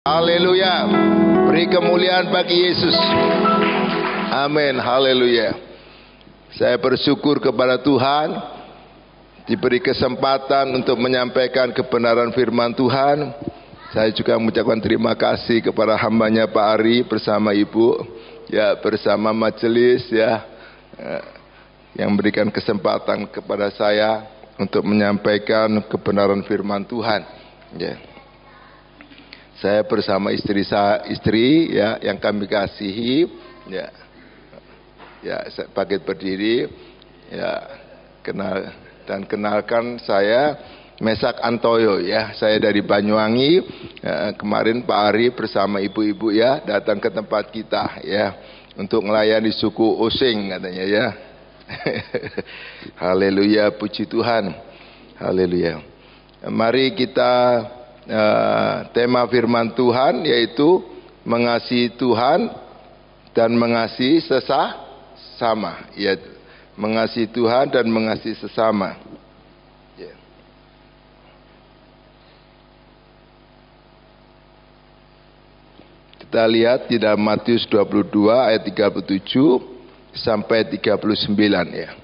Haleluya. Beri kemuliaan bagi Yesus. Amin. Haleluya. Saya bersyukur kepada Tuhan diberi kesempatan untuk menyampaikan kebenaran firman Tuhan. Saya juga mengucapkan terima kasih kepada hambanya Pak Ari bersama Ibu, ya, bersama majelis, ya, yang memberikan kesempatan kepada saya untuk menyampaikan kebenaran firman Tuhan. Ya. Saya bersama istri ya yang kami kasihi, ya saya bangkit berdiri, ya, kenalkan saya Mesak Antoyo, ya, saya dari Banyuwangi. Ya, kemarin Pak Ari bersama ibu-ibu, ya, datang ke tempat kita, ya, untuk melayani suku Osing katanya, ya. Haleluya, puji Tuhan. Haleluya. Mari kita tema firman Tuhan yaitu mengasihi Tuhan dan mengasihi sesama, ya, mengasihi Tuhan dan mengasihi sesama. Ya. Kita lihat di dalam Matius 22 ayat 37 sampai 39, ya.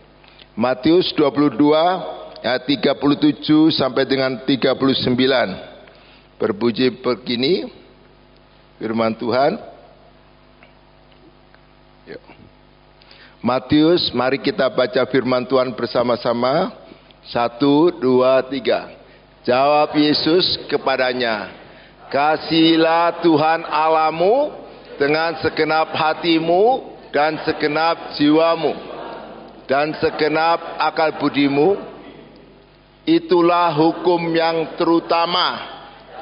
Matius 22 ayat 37 sampai dengan 39. Berbunyi begini firman Tuhan. Yuk. Matius, mari kita baca firman Tuhan bersama-sama. 1, 2, 3. Jawab Yesus kepadanya, kasihilah Tuhan Allahmu dengan segenap hatimu dan segenap jiwamu dan segenap akal budimu. Itulah hukum yang terutama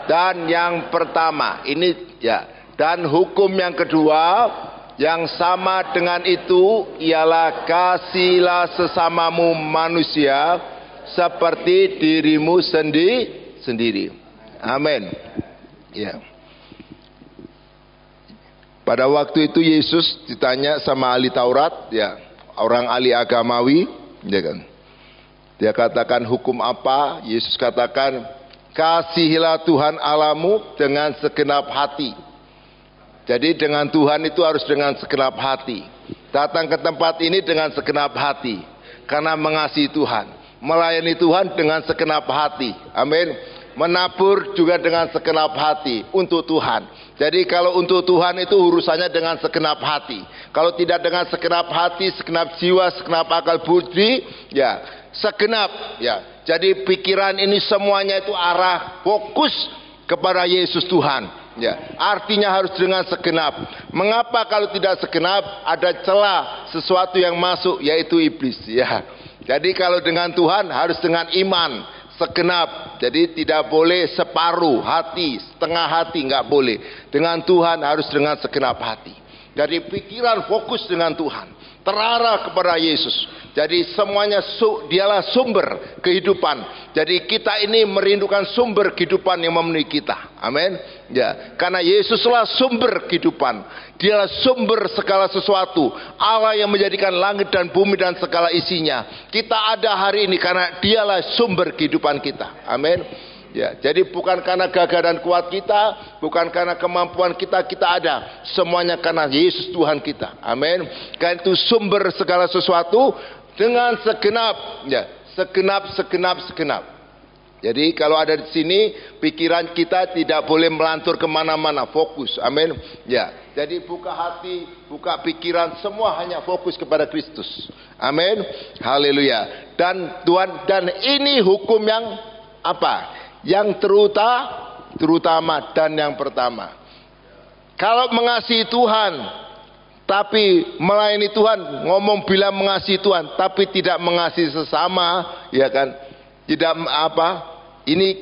dan yang pertama. Ini, ya, dan hukum yang kedua yang sama dengan itu ialah kasihilah sesamamu manusia seperti dirimu sendiri. Amin. Ya. Pada waktu itu Yesus ditanya sama ahli Taurat, ya, orang ahli agamawi, ya kan. Dia katakan, hukum apa? Yesus katakan, kasihilah Tuhan Allahmu dengan segenap hati. Jadi dengan Tuhan itu harus dengan segenap hati. Datang ke tempat ini dengan segenap hati, karena mengasihi Tuhan. Melayani Tuhan dengan segenap hati. Amin. Menabur juga dengan segenap hati untuk Tuhan. Jadi kalau untuk Tuhan itu urusannya dengan segenap hati. Kalau tidak dengan segenap hati, segenap jiwa, segenap akal budi, ya, segenap, ya. Jadi pikiran ini semuanya itu arah fokus kepada Yesus Tuhan, ya. Artinya harus dengan segenap. Mengapa kalau tidak segenap? Ada celah sesuatu yang masuk, yaitu iblis, ya. Jadi kalau dengan Tuhan harus dengan iman segenap. Jadi tidak boleh separuh hati, setengah hati, nggak boleh. Dengan Tuhan harus dengan segenap hati. Jadi pikiran fokus dengan Tuhan, terarah kepada Yesus. Jadi semuanya dialah sumber kehidupan. Jadi kita ini merindukan sumber kehidupan yang memenuhi kita. Amin. Ya, karena Yesuslah sumber kehidupan. Dialah sumber segala sesuatu. Allah yang menjadikan langit dan bumi dan segala isinya. Kita ada hari ini karena dialah sumber kehidupan kita. Amin. Ya, jadi bukan karena gagah dan kuat kita, bukan karena kemampuan kita, kita ada. Semuanya karena Yesus Tuhan kita. Amin. Karena itu sumber segala sesuatu dengan segenap, ya, segenap. Jadi kalau ada di sini, pikiran kita tidak boleh melantur kemana-mana, fokus. Amin. Ya, jadi buka hati, buka pikiran, semua hanya fokus kepada Kristus. Amin. Haleluya. Dan Tuhan, dan ini hukum yang apa? Yang terutama dan yang pertama. Kalau mengasihi Tuhan tapi melayani Tuhan, ngomong bilang mengasihi Tuhan tapi tidak mengasihi sesama, ya kan? Tidak apa? Ini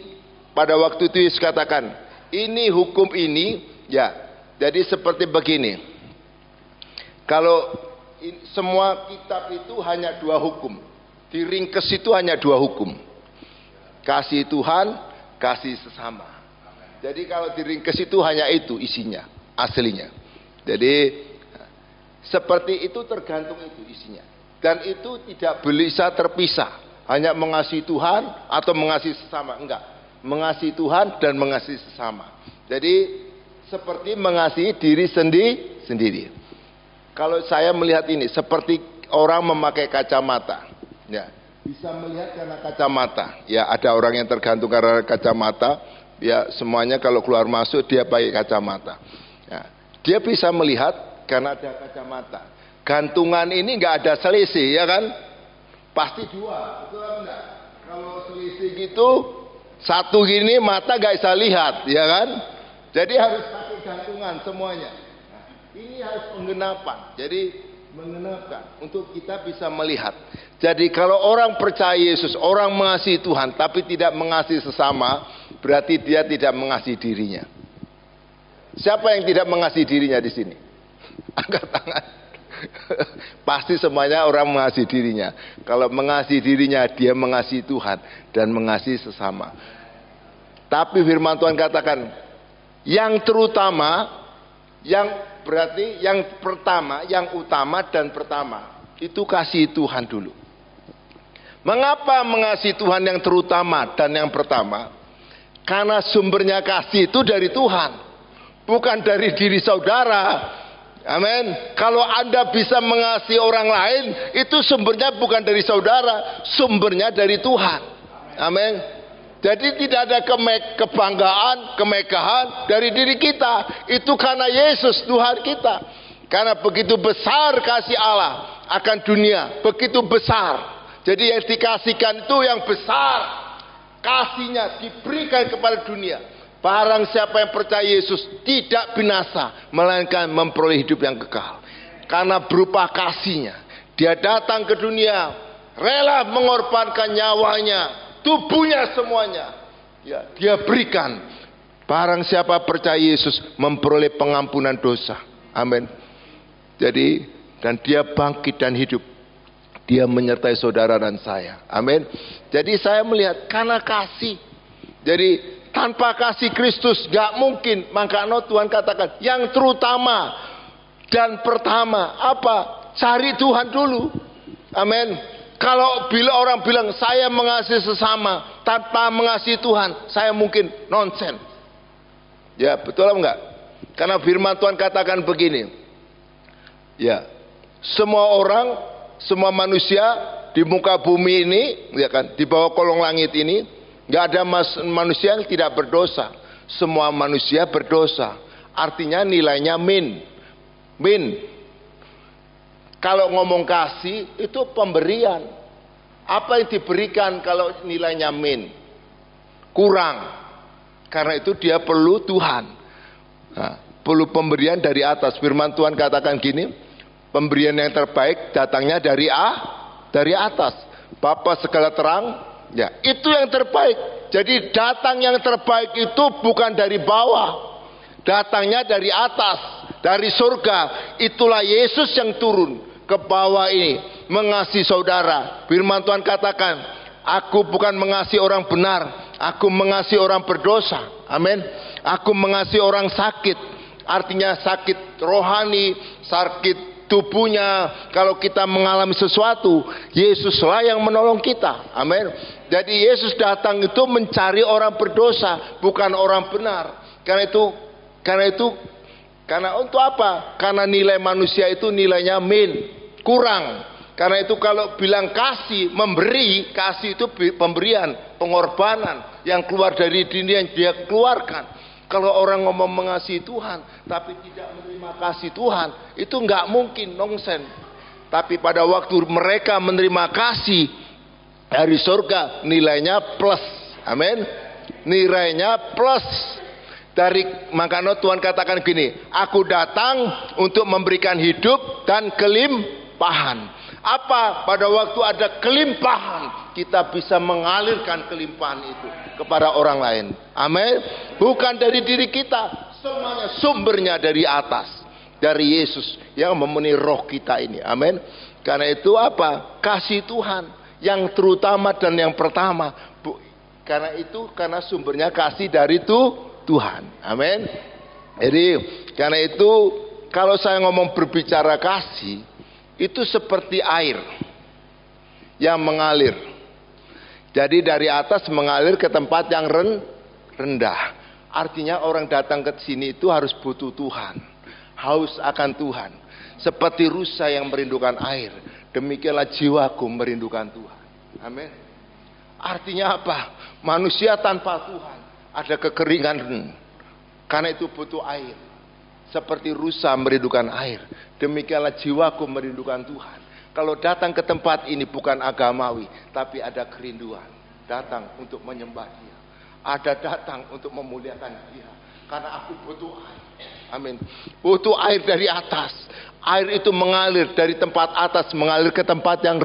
pada waktu itu Yesus katakan, ini hukum ini, ya. Jadi seperti begini. Kalau semua kitab itu hanya 2 hukum. Diringkes itu hanya 2 hukum. Kasih Tuhan, kasih sesama. Jadi kalau diringkes itu hanya itu isinya, aslinya. Jadi seperti itu, tergantung itu isinya. Dan itu tidak bisa terpisah. Hanya mengasihi Tuhan atau mengasihi sesama. Enggak. Mengasihi Tuhan dan mengasihi sesama. Jadi seperti mengasihi diri sendiri. Kalau saya melihat ini seperti orang memakai kacamata, ya, bisa melihat karena kacamata. Ya, ada orang yang tergantung karena kacamata. Ya, semuanya kalau keluar masuk dia pakai kacamata. Ya, dia bisa melihat karena ada kacamata. Gantungan ini nggak ada selisih, ya kan? Pasti dua, betul enggak? Kalau selisih gitu, satu gini mata nggak bisa lihat, ya kan? Jadi harus pakai gantungan semuanya. Nah, ini harus penggenapan. Jadi mengenapkan untuk kita bisa melihat. Jadi kalau orang percaya Yesus, orang mengasihi Tuhan, tapi tidak mengasihi sesama, berarti dia tidak mengasihi dirinya. Siapa yang tidak mengasihi dirinya di sini? Angkat tangan. Pasti semuanya orang mengasihi dirinya. Kalau mengasihi dirinya, dia mengasihi Tuhan dan mengasihi sesama. Tapi firman Tuhan katakan, yang terutama, yang berarti yang pertama, yang utama dan pertama, itu kasih Tuhan dulu. Mengapa mengasihi Tuhan yang terutama dan yang pertama? Karena sumbernya kasih itu dari Tuhan, bukan dari diri saudara. Amin. Kalau Anda bisa mengasihi orang lain, itu sumbernya bukan dari saudara, sumbernya dari Tuhan. Amin. Jadi tidak ada kebanggaan, kemegahan dari diri kita. Itu karena Yesus Tuhan kita. Karena begitu besar kasih Allah akan dunia, begitu besar. Jadi yang dikasihkan itu yang besar. Kasihnya diberikan kepada dunia. Barang siapa yang percaya Yesus tidak binasa, melainkan memperoleh hidup yang kekal. Karena berupa kasihnya, dia datang ke dunia, rela mengorbankan nyawanya, tubuhnya semuanya. Ya, dia berikan. Barang siapa percaya Yesus memperoleh pengampunan dosa. Amin. Jadi, dan dia bangkit dan hidup. Dia menyertai saudara dan saya. Amin. Jadi saya melihat karena kasih. Jadi tanpa kasih Kristus gak mungkin. Makanya Tuhan katakan yang terutama dan pertama apa? Cari Tuhan dulu. Amin. Kalau bila orang bilang saya mengasihi sesama tanpa mengasihi Tuhan, saya mungkin nonsen. Ya, betul apa enggak? Karena firman Tuhan katakan begini. Ya, semua orang, semua manusia di muka bumi ini, ya kan, di bawah kolong langit ini, nggak ada manusia yang tidak berdosa. Semua manusia berdosa. Artinya nilainya min. Kalau ngomong kasih itu pemberian. Apa yang diberikan kalau nilainya min? Kurang. Karena itu dia perlu Tuhan. Nah, perlu pemberian dari atas. Firman Tuhan katakan gini, pemberian yang terbaik datangnya dari atas. Bapa segala terang, ya, itu yang terbaik. Jadi datang yang terbaik itu bukan dari bawah, datangnya dari atas, dari surga. Itulah Yesus yang turun ke bawah ini mengasihi saudara. Firman Tuhan katakan, aku bukan mengasihi orang benar, aku mengasihi orang berdosa. Amin. Aku mengasihi orang sakit, artinya sakit rohani, sakit tubuhnya. Kalau kita mengalami sesuatu, Yesuslah yang menolong kita. Amin. Jadi Yesus datang itu mencari orang berdosa, bukan orang benar. Karena untuk apa? Karena nilai manusia itu nilainya kurang. Karena itu kalau bilang kasih, memberi, kasih itu pemberian, pengorbanan yang keluar dari diri yang dia keluarkan. Kalau orang ngomong mengasihi Tuhan tapi tidak menerima kasih Tuhan, itu nggak mungkin, nonsen. Tapi pada waktu mereka menerima kasih dari surga, nilainya plus. Amin. Nilainya plus. Makanya Tuhan katakan gini, aku datang untuk memberikan hidup dan kelimpahan. Apa? Pada waktu ada kelimpahan, kita bisa mengalirkan kelimpahan itu kepada orang lain. Amin. Bukan dari diri kita, semuanya sumbernya dari atas, dari Yesus yang memenuhi roh kita ini. Amin. Karena itu apa? Kasih Tuhan yang terutama dan yang pertama. Karena sumbernya kasih dari Tuhan. Amin. Jadi karena itu kalau saya ngomong berbicara kasih, itu seperti air yang mengalir. Jadi dari atas mengalir ke tempat yang rendah. Artinya orang datang ke sini itu harus butuh Tuhan, haus akan Tuhan. Seperti rusa yang merindukan air, demikianlah jiwaku merindukan Tuhan. Amin. Artinya apa? Manusia tanpa Tuhan ada kekeringan, karena itu butuh air. Seperti rusa merindukan air, demikianlah jiwaku merindukan Tuhan. Kalau datang ke tempat ini bukan agamawi, tapi ada kerinduan. Datang untuk menyembah Dia, ada datang untuk memuliakan Dia, karena aku butuh air. Amin. Butuh air dari atas. Air itu mengalir dari tempat atas, mengalir ke tempat yang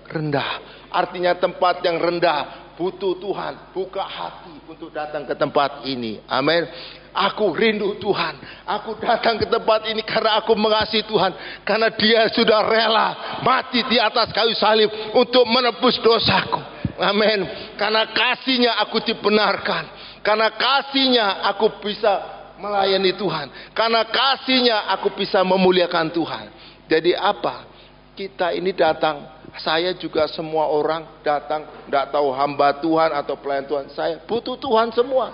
rendah. Artinya tempat yang rendah butuh Tuhan. Buka hati untuk datang ke tempat ini. Amin. Aku rindu Tuhan. Aku datang ke tempat ini karena aku mengasihi Tuhan. Karena Dia sudah rela mati di atas kayu salib untuk menebus dosaku. Amin. Karena kasih-Nya aku dibenarkan. Karena kasih-Nya aku bisa melayani Tuhan. Karena kasih-Nya aku bisa memuliakan Tuhan. Jadi apa? Kita ini datang, saya juga semua orang datang, tidak tahu hamba Tuhan atau pelayan Tuhan. Saya butuh Tuhan semua.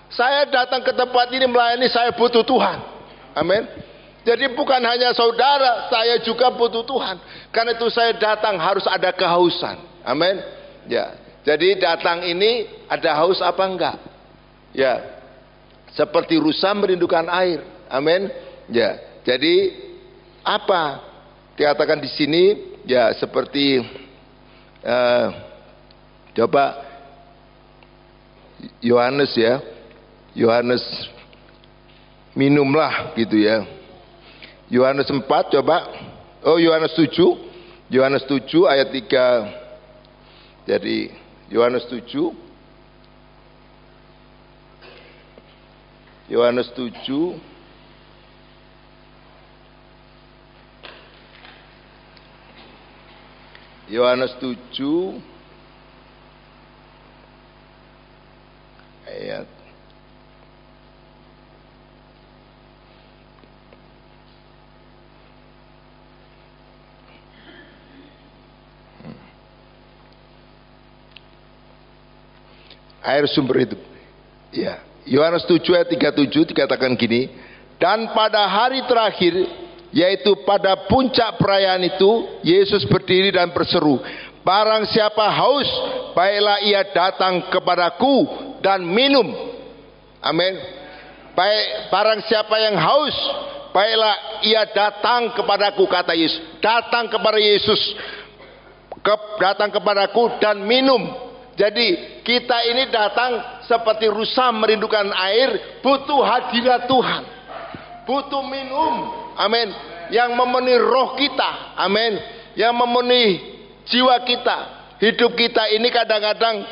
Saya datang ke tempat ini melayani, saya butuh Tuhan. Amin. Jadi bukan hanya saudara, saya juga butuh Tuhan. Karena itu saya datang harus ada kehausan. Amin. Ya. Jadi datang ini ada haus apa enggak? Ya. Seperti rusa merindukan air. Amin. Ya. Jadi apa? Dikatakan di sini ya seperti coba Yohanes ya. Yohanes minumlah gitu ya. Yohanes 4 coba. Oh Yohanes 7. Yohanes 7 ayat 3. Jadi Yohanes 7. Yohanes 7 Yohanes 7 ayat air sumber hidup. Ya, Yohanes 7 ayat 37 dikatakan gini, dan pada hari terakhir, yaitu pada puncak perayaan itu, Yesus berdiri dan berseru, barang siapa haus, baiklah ia datang kepadaku dan minum. Amin. Baik, barang siapa yang haus, baiklah ia datang kepadaku, kata Yesus. Datang kepada Yesus, datang kepadaku dan minum. Jadi kita ini datang seperti rusa merindukan air, butuh hadirat Tuhan, butuh minum. Amin. Yang memenuhi roh kita. Amin. Yang memenuhi jiwa kita. Hidup kita ini kadang-kadang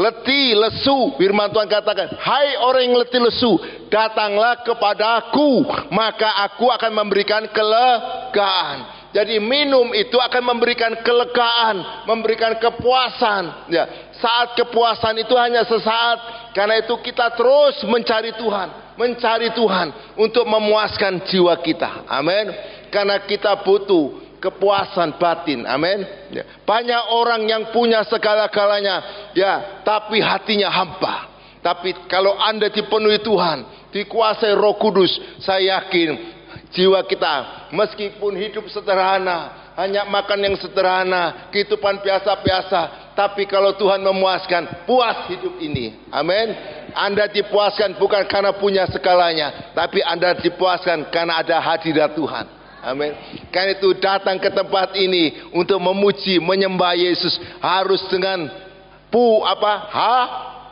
letih, lesu. Firman Tuhan katakan, hai orang yang letih, lesu, datanglah kepadaku, maka aku akan memberikan kelegaan. Jadi minum itu akan memberikan kelegaan, memberikan kepuasan. Ya, saat kepuasan itu hanya sesaat. Karena itu kita terus mencari Tuhan, mencari Tuhan untuk memuaskan jiwa kita. Amin. Karena kita butuh kepuasan batin. Amin. Ya. Banyak orang yang punya segala-galanya, ya, tapi hatinya hampa. Tapi kalau Anda dipenuhi Tuhan, dikuasai Roh Kudus, saya yakin jiwa kita meskipun hidup sederhana, hanya makan yang sederhana, kehidupan biasa-biasa, tapi kalau Tuhan memuaskan, puas hidup ini. Amin. Anda dipuaskan bukan karena punya segalanya, tapi Anda dipuaskan karena ada hadirat Tuhan. Amin. Karena itu datang ke tempat ini untuk memuji, menyembah Yesus harus dengan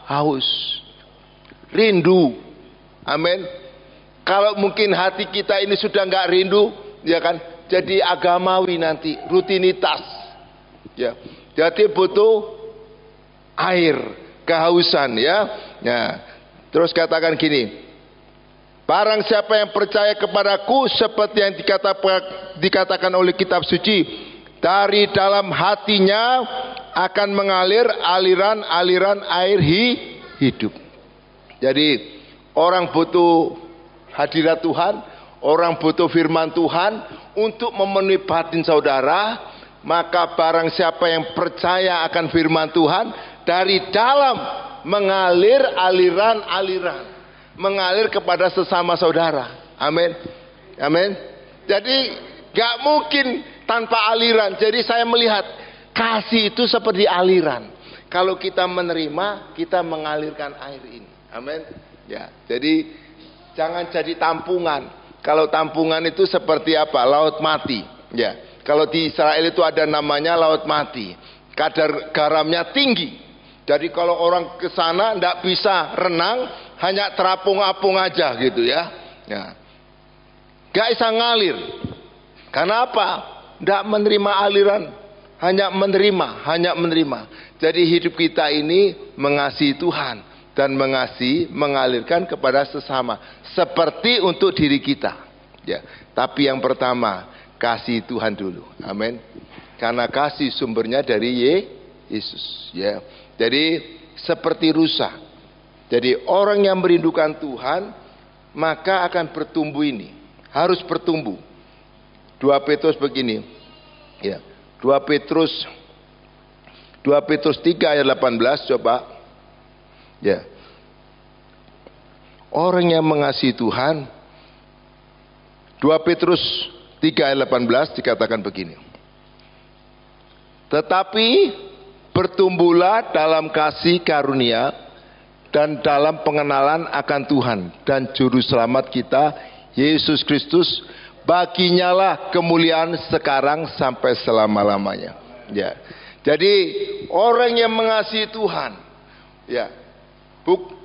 haus, rindu. Amin. Kalau mungkin hati kita ini sudah nggak rindu, ya kan, jadi agamawi nanti, rutinitas. Ya, jadi butuh air, kehausan, ya. Ya. Terus katakan gini, barang siapa yang percaya kepadaku, seperti yang dikatakan oleh kitab suci, dari dalam hatinya akan mengalir aliran-aliran air hidup. Jadi orang butuh hadirat Tuhan, orang butuh firman Tuhan untuk memenuhi batin saudara. Maka barang siapa yang percaya akan firman Tuhan, dari dalam mengalir aliran-aliran. mengalir kepada sesama saudara. Amin. Amin. Jadi gak mungkin tanpa aliran. Jadi saya melihat kasih itu seperti aliran. Kalau kita menerima, kita mengalirkan air ini. Amin. Ya, jadi jangan jadi tampungan. Kalau tampungan itu seperti apa? Laut mati. Ya, kalau di Israel itu ada namanya laut mati. Kadar garamnya tinggi. Jadi kalau orang ke sana tidak bisa renang, hanya terapung-apung aja gitu ya. Ya. Gak bisa ngalir. Karena apa? Tidak menerima aliran. Hanya menerima. Jadi hidup kita ini mengasihi Tuhan. Dan mengalirkan kepada sesama. Seperti untuk diri kita. Ya. Tapi yang pertama, kasih Tuhan dulu. Amin. Karena kasih sumbernya dari Yesus. Ya. Jadi seperti rusa. Jadi orang yang merindukan Tuhan, maka akan bertumbuh ini. Harus bertumbuh. 2 Petrus begini. Ya. 2 Petrus 3 ayat 18 coba. Ya. Orang yang mengasihi Tuhan, 2 Petrus 3 ayat 18 dikatakan begini. Tetapi bertumbuhlah dalam kasih karunia dan dalam pengenalan akan Tuhan dan juru selamat kita Yesus Kristus, baginya lah kemuliaan sekarang sampai selama-lamanya. Ya. Jadi orang yang mengasihi Tuhan, ya,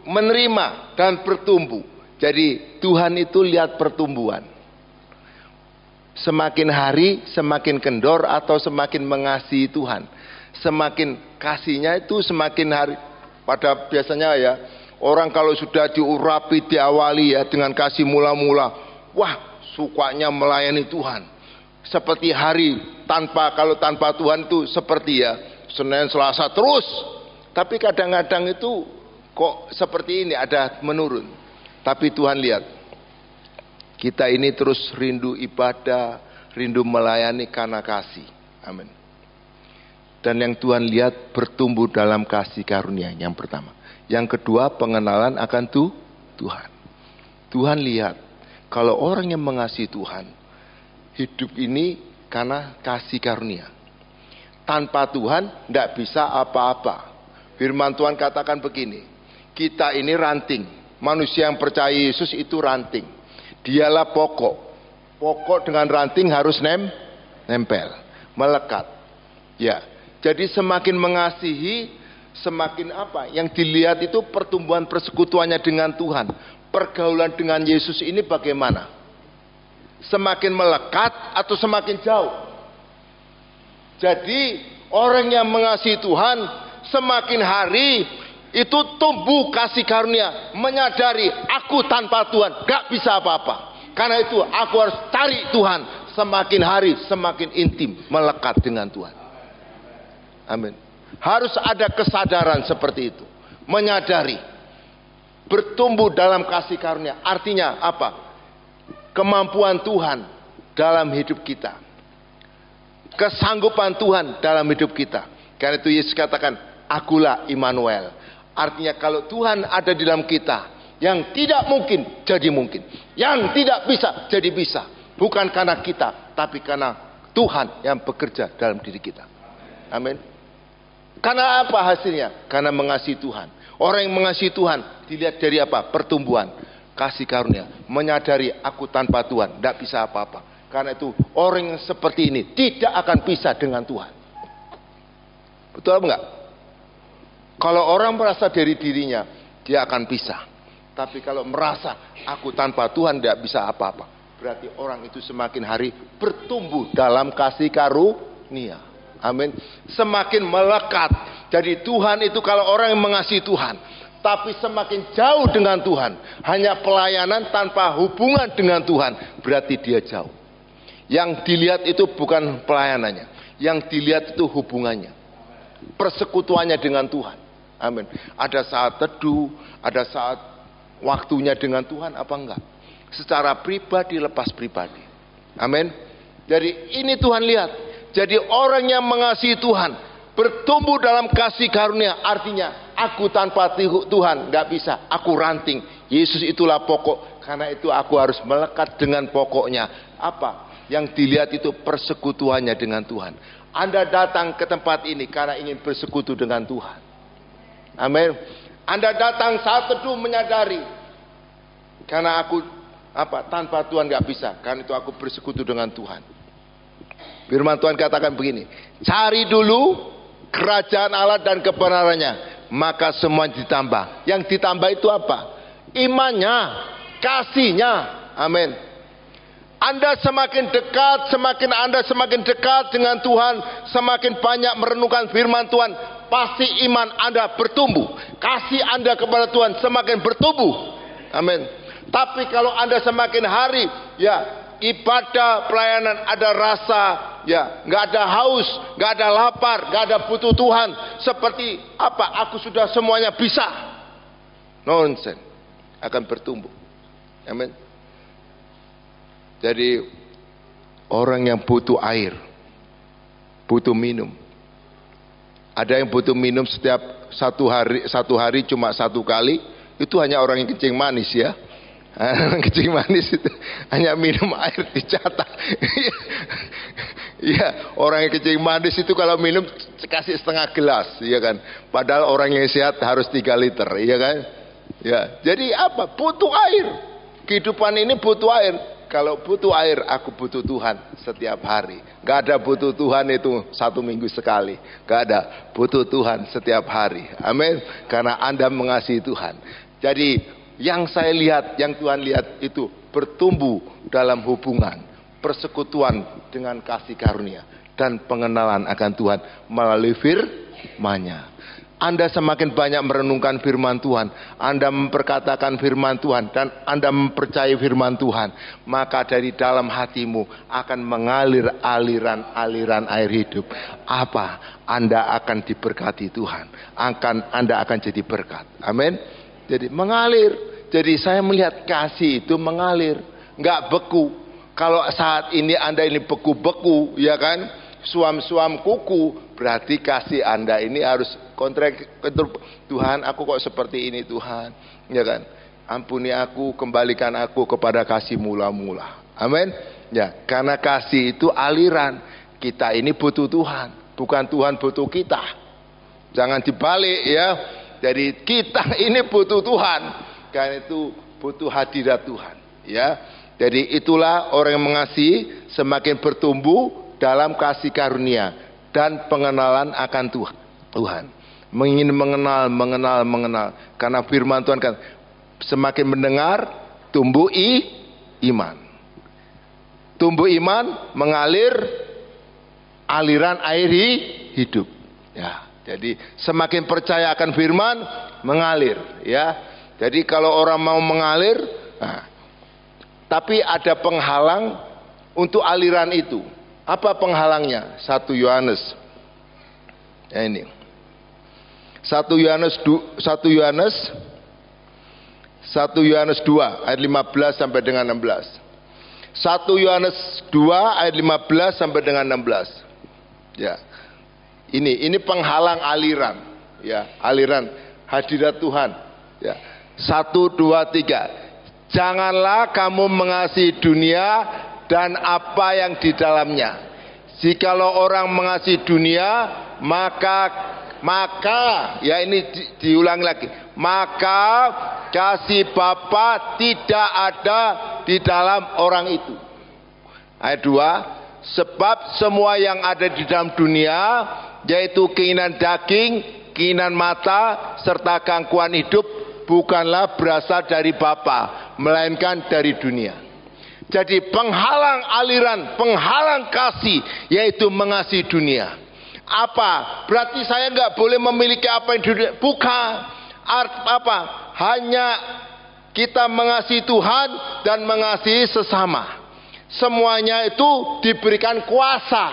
menerima dan bertumbuh. Jadi Tuhan itu lihat pertumbuhan. Semakin hari semakin kendor atau semakin mengasihi Tuhan. Semakin kasihnya itu semakin hari. Pada biasanya ya, orang kalau sudah diurapi, diawali ya dengan kasih mula-mula, wah sukanya melayani Tuhan. Seperti hari kalau tanpa Tuhan itu seperti ya Senin Selasa terus. Tapi kadang-kadang itu kok seperti ini ada menurun. Tapi Tuhan lihat, kita ini terus rindu ibadah, rindu melayani karena kasih. Amin. Dan yang Tuhan lihat bertumbuh dalam kasih karunia yang pertama. Yang kedua pengenalan akan Tuhan. Tuhan lihat kalau orang yang mengasihi Tuhan, hidup ini karena kasih karunia. Tanpa Tuhan tidak bisa apa-apa. Firman Tuhan katakan begini, kita ini ranting. Manusia yang percaya Yesus itu ranting. Dialah pokok. Pokok dengan ranting harus nempel, melekat. Ya. Jadi semakin mengasihi, semakin apa? Yang dilihat itu pertumbuhan persekutuannya dengan Tuhan. Pergaulan dengan Yesus ini bagaimana? Semakin melekat atau semakin jauh? Jadi orang yang mengasihi Tuhan, semakin hari itu tumbuh kasih karunia. Menyadari aku tanpa Tuhan gak bisa apa-apa. Karena itu aku harus cari Tuhan. Semakin hari semakin intim melekat dengan Tuhan. Amin. Harus ada kesadaran seperti itu. Menyadari. Bertumbuh dalam kasih karunia. Artinya apa? Kemampuan Tuhan dalam hidup kita. Kesanggupan Tuhan dalam hidup kita. Karena itu Yesus katakan, akulah Immanuel. Artinya kalau Tuhan ada di dalam kita, yang tidak mungkin jadi mungkin. Yang tidak bisa jadi bisa. Bukan karena kita, tapi karena Tuhan yang bekerja dalam diri kita. Amin. Karena apa hasilnya? Karena mengasihi Tuhan. Orang yang mengasihi Tuhan dilihat dari apa? Pertumbuhan, kasih karunia, menyadari aku tanpa Tuhan tidak bisa apa-apa. Karena itu orang yang seperti ini tidak akan pisah dengan Tuhan. Betul enggak? Kalau orang merasa dari dirinya, dia akan pisah. Tapi kalau merasa aku tanpa Tuhan tidak bisa apa-apa, berarti orang itu semakin hari bertumbuh dalam kasih karunia. Amin. Semakin melekat. Jadi Tuhan itu kalau orang yang mengasihi Tuhan, tapi semakin jauh dengan Tuhan, hanya pelayanan tanpa hubungan dengan Tuhan, berarti dia jauh. Yang dilihat itu bukan pelayanannya, yang dilihat itu hubungannya, persekutuannya dengan Tuhan. Amin. Ada saat teduh, ada saat waktunya dengan Tuhan apa enggak? Secara pribadi, lepas pribadi. Amin. Jadi ini Tuhan lihat. Jadi orang yang mengasihi Tuhan bertumbuh dalam kasih karunia. Artinya aku tanpa Tuhan gak bisa. Aku ranting. Yesus itulah pokok. Karena itu aku harus melekat dengan pokoknya. Apa? Yang dilihat itu persekutuannya dengan Tuhan. Anda datang ke tempat ini karena ingin bersekutu dengan Tuhan. Amin. Anda datang saat teduh menyadari, karena aku tanpa Tuhan gak bisa. Karena itu aku bersekutu dengan Tuhan. Firman Tuhan katakan begini, cari dulu kerajaan Allah dan kebenarannya, maka semua ditambah. Yang ditambah itu apa? Imannya, kasihnya. Amin. Anda semakin dekat, Anda semakin dekat dengan Tuhan, semakin banyak merenungkan firman Tuhan, pasti iman Anda bertumbuh. Kasih Anda kepada Tuhan semakin bertumbuh. Amin. Tapi kalau Anda semakin hari, ibadah, pelayanan, ada rasa, nggak ada haus, nggak ada lapar, nggak ada butuh Tuhan. Seperti aku sudah semuanya bisa. Nonsense. Akan bertumbuh. Amin. Jadi orang yang butuh air, butuh minum. Ada yang butuh minum setiap satu hari cuma 1 kali. Itu hanya orang yang kencing manis ya. Kencing manis itu hanya minum air dicatat. Iya, orang yang kencing manis itu kalau minum kasih setengah gelas, ya kan. Padahal orang yang sehat harus 3 liter, ya kan. Ya, jadi butuh air. Kehidupan ini butuh air. Kalau butuh air, aku butuh Tuhan setiap hari. Gak ada butuh Tuhan itu 1 minggu sekali. Gak ada, butuh Tuhan setiap hari. Amin. Karena Anda mengasihi Tuhan. Jadi yang saya lihat, yang Tuhan lihat itu bertumbuh dalam hubungan, persekutuan dengan kasih karunia dan pengenalan akan Tuhan melalui firman-Nya. Anda semakin banyak merenungkan firman Tuhan, Anda memperkatakan firman Tuhan, dan Anda mempercayai firman Tuhan, maka dari dalam hatimu akan mengalir aliran-aliran air hidup. Anda akan diberkati Tuhan, Anda akan jadi berkat. Amin. Jadi mengalir. Jadi saya melihat kasih itu mengalir, nggak beku. Kalau saat ini Anda ini beku-beku, ya kan, suam-suam kuku, berarti kasih Anda ini harus kontrak. Tuhan, aku kok seperti ini Tuhan, ya kan? Ampuni aku, kembalikan aku kepada kasih mula-mula. Amin. Ya, karena kasih itu aliran. Kita ini butuh Tuhan, bukan Tuhan butuh kita. Jangan dibalik ya. Jadi kita ini butuh Tuhan, karena itu butuh hadirat Tuhan. Ya, jadi itulah orang yang mengasihi semakin bertumbuh dalam kasih karunia dan pengenalan akan Tuhan. Ingin mengenal. Karena firman Tuhan kan semakin mendengar, tumbuh iman. Tumbuh iman, mengalir aliran air hidup. Ya, jadi semakin percaya akan firman, mengalir. Ya, jadi kalau orang mau mengalir, tapi ada penghalang untuk aliran itu. Apa penghalangnya? 1 Yohanes. Ya ini. 1 Yohanes 2 ayat 15 sampai dengan 16. 1 Yohanes 2 ayat 15 sampai dengan 16. Ya. Ini penghalang aliran, ya, aliran hadirat Tuhan. Ya. 1, 2, 3. Janganlah kamu mengasihi dunia dan apa yang di dalamnya. Jikalau orang mengasihi dunia, maka ya ini diulang lagi. Maka kasih Bapa tidak ada di dalam orang itu. Ayat 2. Sebab semua yang ada di dalam dunia, yaitu keinginan daging, keinginan mata, serta gangguan hidup, bukanlah berasal dari Bapa, melainkan dari dunia. Jadi penghalang aliran, penghalang kasih, yaitu mengasihi dunia. Apa? Berarti saya nggak boleh memiliki apa yang di dunia? Bukan. Hanya kita mengasihi Tuhan dan mengasihi sesama. Semuanya itu diberikan kuasa.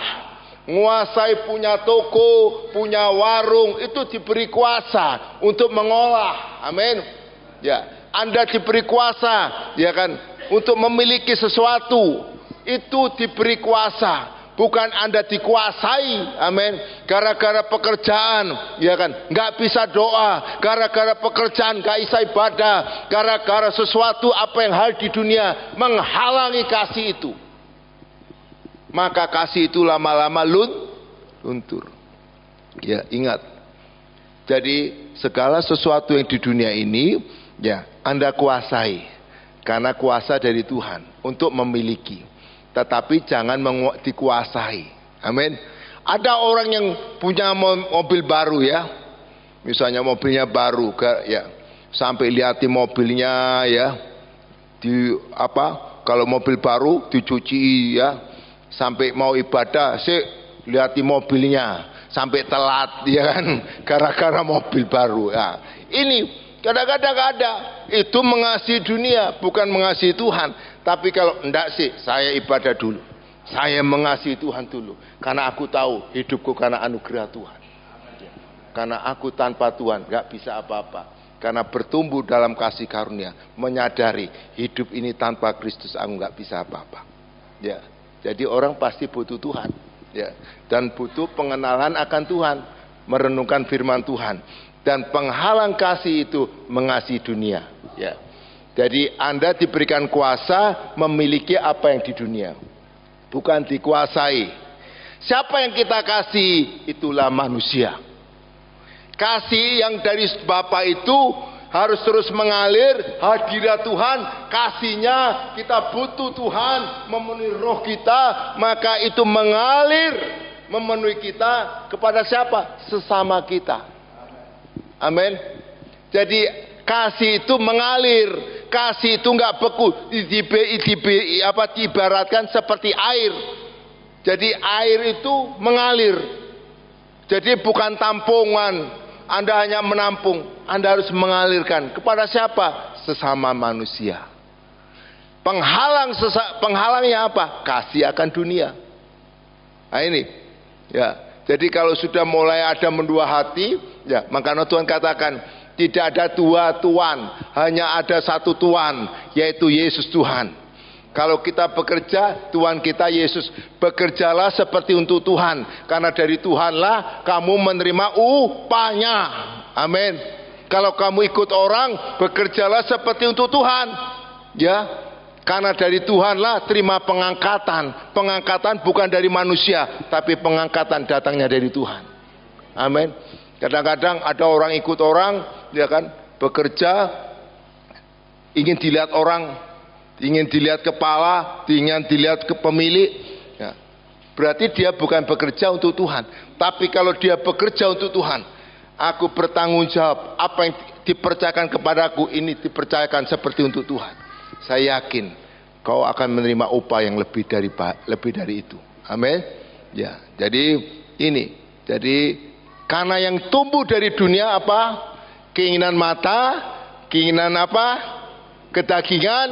Menguasai punya toko, punya warung, itu diberi kuasa untuk mengolah. Amin. Ya, Anda diberi kuasa, ya kan, untuk memiliki sesuatu. Itu diberi kuasa. bukan Anda dikuasai, amin, gara-gara pekerjaan, ya kan, nggak bisa doa, gara-gara pekerjaan nggak bisa ibadah, gara-gara sesuatu apa yang hal di dunia menghalangi kasih itu, maka kasih itu lama-lama luntur. Ya, ingat. Jadi segala sesuatu yang di dunia ini, ya, Anda kuasai, karena kuasa dari Tuhan untuk memiliki. Tetapi jangan dikuasai. Amin. Ada orang yang punya mobil baru, ya, misalnya mobilnya baru, ya, sampai lihatin mobilnya, ya, di apa? Kalau mobil baru dicuci, ya, sampai mau ibadah, lihatin mobilnya, sampai telat, ya kan, gara-gara mobil baru. Ya. Ini kadang-kadang ada, itu mengasihi dunia, bukan mengasihi Tuhan. Tapi kalau enggak sih, saya ibadah dulu, saya mengasihi Tuhan dulu, karena aku tahu hidupku karena anugerah Tuhan. Karena aku tanpa Tuhan nggak bisa apa-apa. Karena bertumbuh dalam kasih karunia, menyadari hidup ini tanpa Kristus aku nggak bisa apa-apa. Ya, jadi orang pasti butuh Tuhan, ya, dan butuh pengenalan akan Tuhan, merenungkan firman Tuhan, dan penghalang kasih itu mengasihi dunia. Ya. Jadi Anda diberikan kuasa memiliki apa yang di dunia, bukan dikuasai. Siapa yang kita kasih? Itulah manusia. Kasih yang dari Bapa itu harus terus mengalir, hadirat Tuhan, kasihnya kita butuh Tuhan memenuhi roh kita, maka itu mengalir memenuhi kita kepada siapa? Sesama kita. Amin. Jadi kasih itu mengalir. Kasih itu nggak beku, diibaratkan seperti air. Jadi air itu mengalir. Jadi bukan tampungan. Anda hanya menampung, Anda harus mengalirkan kepada siapa? Sesama manusia. Penghalangnya apa? Kasih akan dunia. Nah ini, ya. Jadi kalau sudah mulai ada mendua hati, ya, makanya Tuhan katakan, tidak ada dua Tuhan, hanya ada satu Tuhan, yaitu Yesus Tuhan. Kalau kita bekerja, Tuhan kita Yesus. Bekerjalah seperti untuk Tuhan, karena dari Tuhanlah kamu menerima upahnya. Amin. Kalau kamu ikut orang, bekerjalah seperti untuk Tuhan, ya, karena dari Tuhanlah terima pengangkatan. Pengangkatan bukan dari manusia, tapi pengangkatan datangnya dari Tuhan. Amin. Kadang-kadang ada orang ikut orang, ya kan, bekerja, ingin dilihat orang, ingin dilihat kepala, ingin dilihat ke pemilik, ya. Berarti dia bukan bekerja untuk Tuhan. Tapi kalau dia bekerja untuk Tuhan, aku bertanggung jawab, apa yang dipercayakan kepadaku ini dipercayakan seperti untuk Tuhan. Saya yakin kau akan menerima upah yang lebih dari itu. Amin. Ya, jadi ini, jadi karena yang tumbuh dari dunia apa? Keinginan mata, keinginan apa? Kedagingan,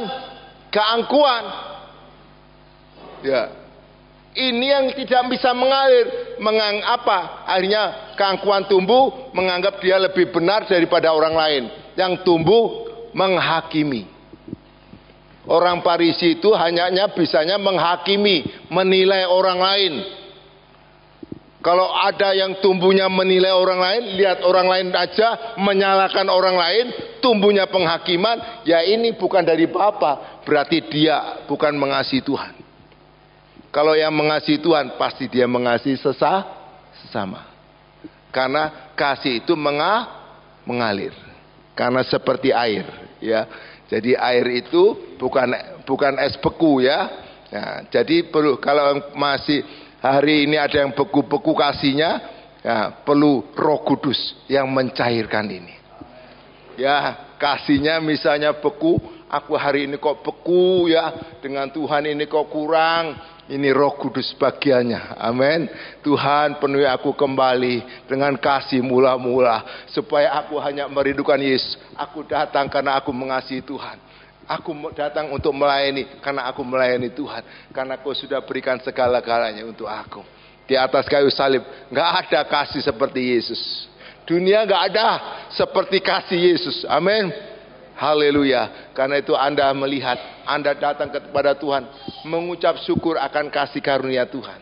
keangkuhan. Ya. Ini yang tidak bisa mengalir. Akhirnya keangkuhan tumbuh, menganggap dia lebih benar daripada orang lain. Yang tumbuh menghakimi. Orang Farisi itu hanya bisanya menghakimi, menilai orang lain. Kalau ada yang tumbuhnya menilai orang lain, lihat orang lain aja, menyalahkan orang lain, tumbuhnya penghakiman, ya ini bukan dari Bapa, berarti dia bukan mengasihi Tuhan. Kalau yang mengasihi Tuhan, pasti dia mengasihi sesama. Karena kasih itu mengalir. Karena seperti air, ya. Jadi air itu bukan es beku, ya. Nah, jadi kalau masih hari ini ada yang beku-beku kasihnya, ya, perlu Roh Kudus yang mencairkan ini. Ya, kasihnya misalnya beku, aku hari ini kok beku, ya, dengan Tuhan ini kok kurang. Ini Roh Kudus bagiannya. Amin. Tuhan penuhi aku kembali dengan kasih mula-mula, supaya aku hanya merindukan Yesus. Aku datang karena aku mengasihi Tuhan. Aku datang untuk melayani karena aku melayani Tuhan. Karena Kau sudah berikan segala-galanya untuk aku. Di atas kayu salib nggak ada kasih seperti Yesus. Dunia nggak ada seperti kasih Yesus. Amin. Haleluya. Karena itu Anda melihat, Anda datang kepada Tuhan, mengucap syukur akan kasih karunia Tuhan.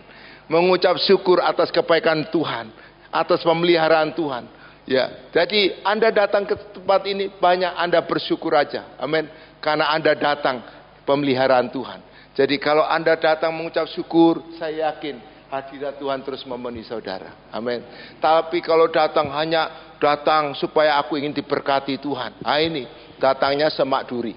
mengucap syukur atas kebaikan Tuhan, atas pemeliharaan Tuhan. Ya, jadi Anda datang ke tempat ini banyak Anda bersyukur aja. Amin. Karena Anda datang pemeliharaan Tuhan. Jadi kalau Anda datang mengucap syukur, saya yakin hadirat Tuhan terus memenuhi saudara. Amin. Tapi kalau datang hanya datang supaya aku ingin diberkati Tuhan. Ah, ini datangnya semak duri.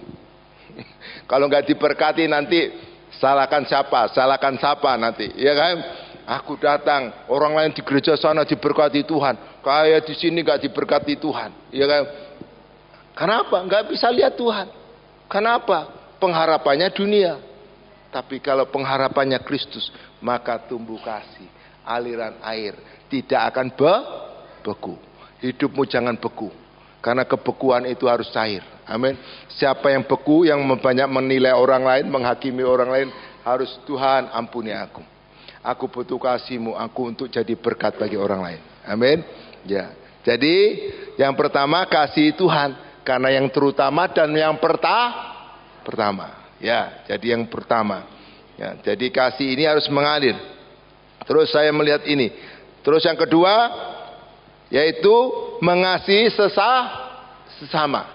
Kalau nggak diberkati nanti salahkan siapa nanti, ya kan? Aku datang, orang lain di gereja sana diberkati Tuhan, kayak di sini nggak diberkati Tuhan, ya kan? Kenapa? Nggak bisa lihat Tuhan. Kenapa? Pengharapannya dunia. Tapi kalau pengharapannya Kristus, maka tumbuh kasih, aliran air tidak akan beku. Hidupmu jangan beku, karena kebekuan itu harus cair. Amin. Siapa yang beku, yang banyak menilai orang lain, menghakimi orang lain, harus Tuhan ampuni aku. Aku butuh kasih-Mu, aku untuk jadi berkat bagi orang lain. Amin. Ya. Jadi yang pertama kasih Tuhan, karena yang terutama dan yang pertama. Ya, jadi yang pertama. Ya, jadi kasih ini harus mengalir. Terus saya melihat ini. Terus yang kedua, yaitu mengasihi sesama.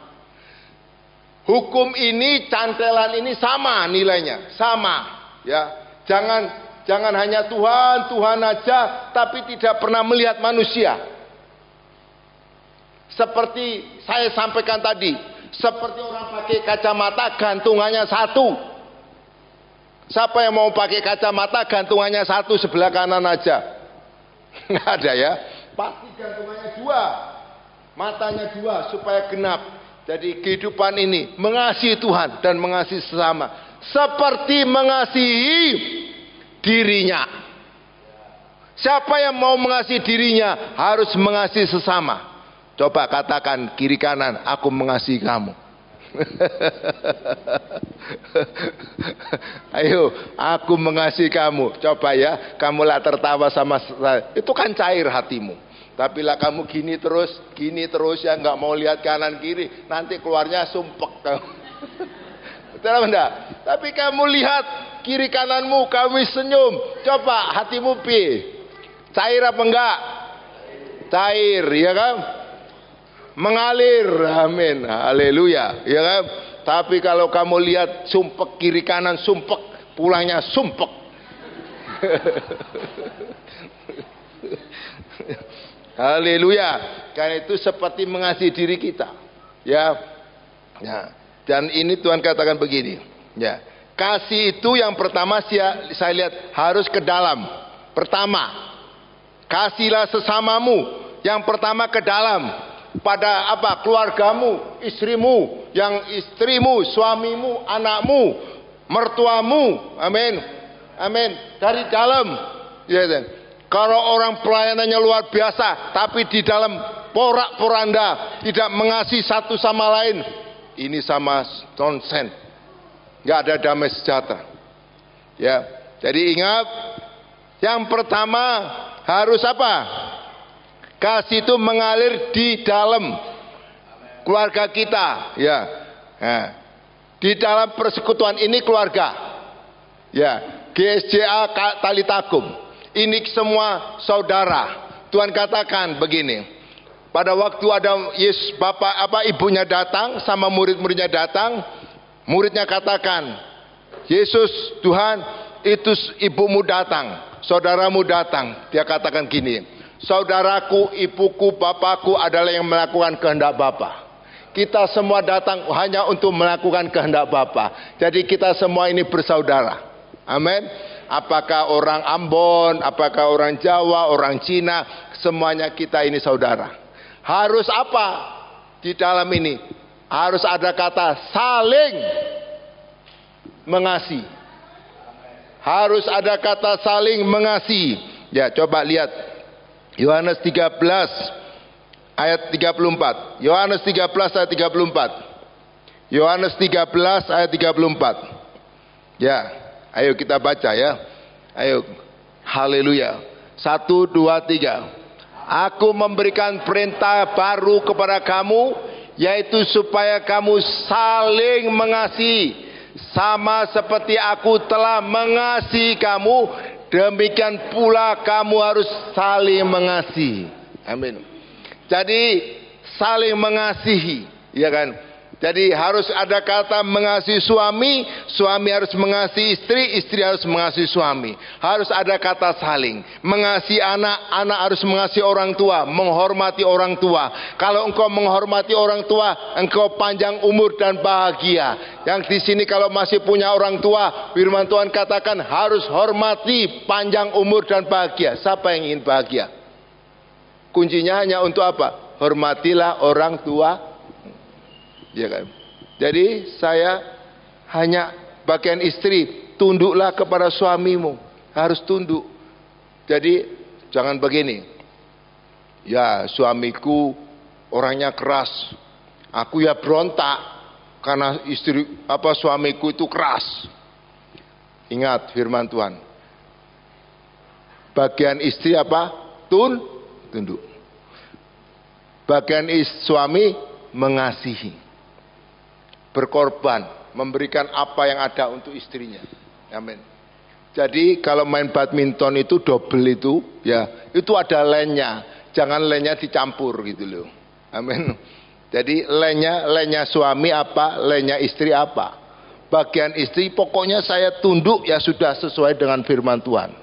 Hukum ini, cantelan ini sama nilainya, sama. Ya, jangan hanya Tuhan aja, tapi tidak pernah melihat manusia. Seperti saya sampaikan tadi, seperti orang pakai kacamata gantungannya satu. Siapa yang mau pakai kacamata gantungannya satu sebelah kanan aja? Nggak ada ya. Pasti gantungannya dua, matanya dua supaya genap. Jadi kehidupan ini mengasihi Tuhan dan mengasihi sesama seperti mengasihi dirinya. Siapa yang mau mengasihi dirinya harus mengasihi sesama. Coba katakan kiri kanan, aku mengasihi kamu. Ayo, aku mengasihi kamu. Coba ya, kamulah tertawa sama saya. Itu kan cair hatimu. Tapi lah kamu gini terus ya, nggak mau lihat kanan kiri, nanti keluarnya sumpek kamu. Betul enggak? Tapi kamu lihat kiri kananmu, kamu senyum. Coba hatimu cair apa enggak? Cair, ya kan? Mengalir, amin, haleluya, ya kan? Tapi kalau kamu lihat sumpek kiri kanan sumpek, pulangnya sumpek. Haleluya. Karena itu seperti mengasihi diri kita. Ya. Ya. Dan ini Tuhan katakan begini. Ya. Kasih itu yang pertama saya lihat harus ke dalam. Pertama, kasihlah sesamamu. Yang pertama ke dalam. Pada apa? Keluargamu, istrimu, yang istrimu, suamimu, anakmu, mertuamu. Amin. Amin. Dari dalam. Ya. Kalau orang pelayanannya luar biasa, tapi di dalam porak-poranda, tidak mengasihi satu sama lain, ini sama nonsen, nggak ada damai sejahtera. Ya, jadi ingat, yang pertama harus apa? Kasih itu mengalir di dalam keluarga kita. Ya, nah, di dalam persekutuan ini keluarga. Ya, GSJA Talitakum. Ini semua saudara. Tuhan katakan begini. Pada waktu ada ibunya datang sama murid-muridnya datang, muridnya katakan, Yesus, Tuhan, itu ibumu datang, saudaramu datang. Dia katakan gini, saudaraku, ibuku, bapakku adalah yang melakukan kehendak Bapa. Kita semua datang hanya untuk melakukan kehendak Bapa. Jadi kita semua ini bersaudara. Amin. Apakah orang Ambon, apakah orang Jawa, orang Cina, semuanya kita ini saudara. Harus apa di dalam ini? Harus ada kata saling mengasihi. Harus ada kata saling mengasihi. Ya, coba lihat Yohanes 13 ayat 34. Yohanes 13 ayat 34. Yohanes 13 ayat 34. Ya. Ayo kita baca ya. Ayo. Haleluya. 1, 2, 3. Aku memberikan perintah baru kepada kamu, yaitu supaya kamu saling mengasihi, sama seperti aku telah mengasihi kamu, demikian pula kamu harus saling mengasihi. Amin. Jadi saling mengasihi, ya kan? Jadi harus ada kata mengasihi suami, suami harus mengasihi istri, istri harus mengasihi suami. Harus ada kata saling. Mengasihi anak, anak harus mengasihi orang tua, menghormati orang tua. Kalau engkau menghormati orang tua, engkau panjang umur dan bahagia. Yang di sini kalau masih punya orang tua, firman Tuhan katakan harus hormati, panjang umur dan bahagia. Siapa yang ingin bahagia? Kuncinya hanya untuk apa? Hormatilah orang tua. Ya kan? Jadi saya hanya bagian istri, tunduklah kepada suamimu, harus tunduk. Jadi jangan begini, ya suamiku orangnya keras, aku ya berontak karena suamiku itu keras. Ingat firman Tuhan, bagian istri apa? Tunduk. Bagian suami mengasihi, berkorban, memberikan apa yang ada untuk istrinya. Amin. Jadi kalau main badminton itu double itu, ya itu ada lane-nya, jangan lane-nya dicampur gitu loh. Amin. Jadi lane-nya suami apa, lane-nya istri apa. Bagian istri pokoknya saya tunduk, ya sudah sesuai dengan firman Tuhan.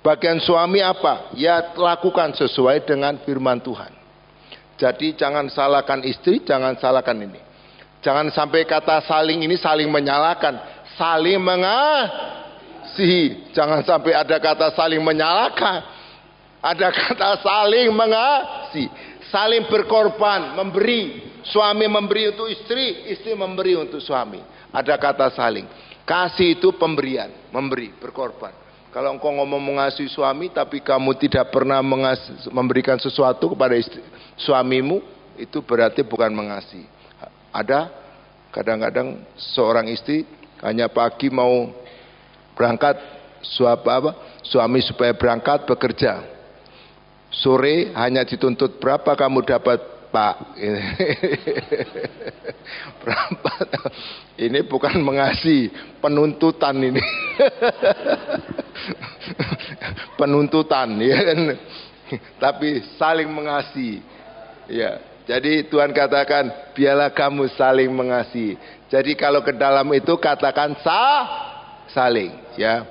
Bagian suami apa, ya lakukan sesuai dengan firman Tuhan. Jadi jangan salahkan istri, jangan salahkan ini. Jangan sampai kata saling ini saling menyalahkan, saling mengasihi. Jangan sampai ada kata saling menyalahkan, ada kata saling mengasihi, saling berkorban, memberi. Suami memberi untuk istri, istri memberi untuk suami. Ada kata saling. Kasih itu pemberian, memberi, berkorban. Kalau engkau ngomong mengasihi suami, tapi kamu tidak pernah memberikan sesuatu kepada suamimu, itu berarti bukan mengasihi. Ada kadang-kadang seorang istri hanya pagi mau berangkat, suami supaya berangkat bekerja. Sore hanya dituntut berapa kamu dapat, Pak. Berapa? Ini bukan mengasihi, penuntutan ini. Penuntutan, ya kan? Tapi saling mengasihi. Ya. Jadi Tuhan katakan, biarlah kamu saling mengasihi. Jadi kalau ke dalam itu katakan saling, ya.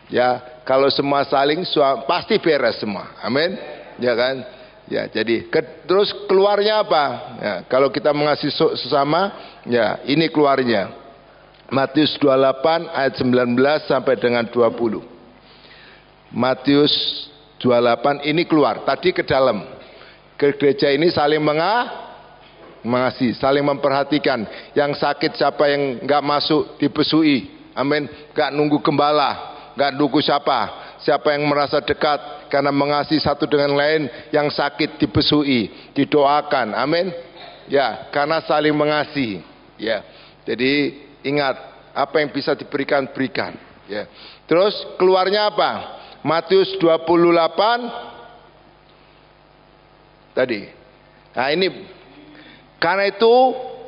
Ya, kalau semua saling pasti beres semua. Amin. Ya kan? Ya, jadi terus keluarnya apa? Ya, kalau kita mengasihi sesama, ya, ini keluarnya. Matius 28 ayat 19 sampai dengan 20. Matius 28 ini keluar, tadi ke dalam. Ke gereja ini saling mengasihi, saling memperhatikan. Yang sakit siapa yang nggak masuk dibesui, amin. Nggak nunggu gembala, nggak nunggu siapa yang merasa dekat karena mengasihi satu dengan lain. Yang sakit dibesui, didoakan, amin. Ya, karena saling mengasihi. Ya, jadi ingat apa yang bisa diberikan berikan. Ya, terus keluarnya apa? Matius 28 tadi. Nah ini, karena itu